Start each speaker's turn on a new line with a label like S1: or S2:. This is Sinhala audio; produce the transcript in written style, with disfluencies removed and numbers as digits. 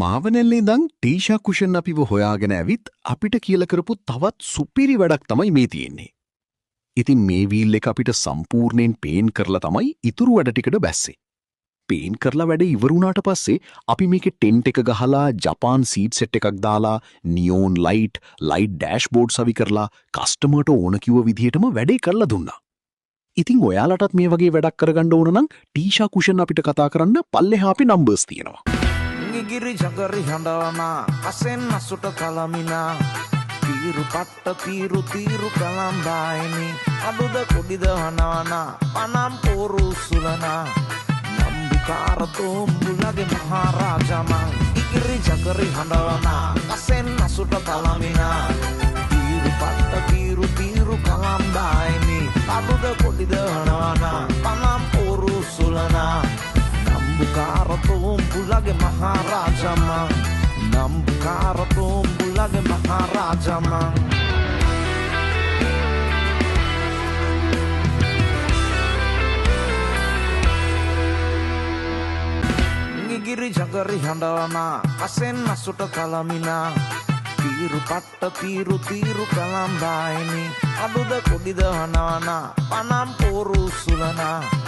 S1: මාවනැල්ලේ දං ටීෂා කුෂන් අපිව හොයාගෙන ඇවිත් අපිට කියල කරපු තවත් සුපිරි වැඩක් තමයි මේ තියෙන්නේ. ඉතින් මේ වීල් එක අපිට සම්පූර්ණයෙන් පේන් කරලා තමයි ඉතුරු වැඩ ටිකට බැස්සේ. පේන් කරලා වැඩ ඉවරුණාට පස්සේ අපි මේක ටෙන්ට් එක ගහලා ජපාන් සීට් සෙට් එකක් දාලා නියෝන් ලයිට් ඩෑෂ්බෝඩ් සවි කරලා කස්ටමර්ට ඕන කිව්ව විදිහටම වැඩේ කරලා දුන්නා. ඉතින් ඔයාලටත් මේ වගේ වැඩක් කරගන්න ඕන නම් ටීෂා කුෂන් අපිට කතා කරන්න පල්ලෙහා අපි නම්බර්ස් තියෙනවා.
S2: ගිරි ජගරි හඬවනා අසෙන් අසුට කලමිනා තීරු පට්ට තීරු කලම්බායිනි අඩුද කොඩිද හනවනා පනම් පෝරු සුලනා නම්බුකාර තෝම්බුලගේ මහරාජමං ඉගිරි ජගරි හඬවනා අසෙන් අසුට කලමිනා තීරු පට්ට තීරු කලම්බායිනි අඩුද කොඩිද හනවනා පනම් පෝරු සුලනා Nambukaratoombulage maharajama Nambukaratoombulage maharajama Ngigiri jagari handavana Asen asuta kalamina Tiru patta tiru kalambaini Aduda kodida hanavana Panam poru sulana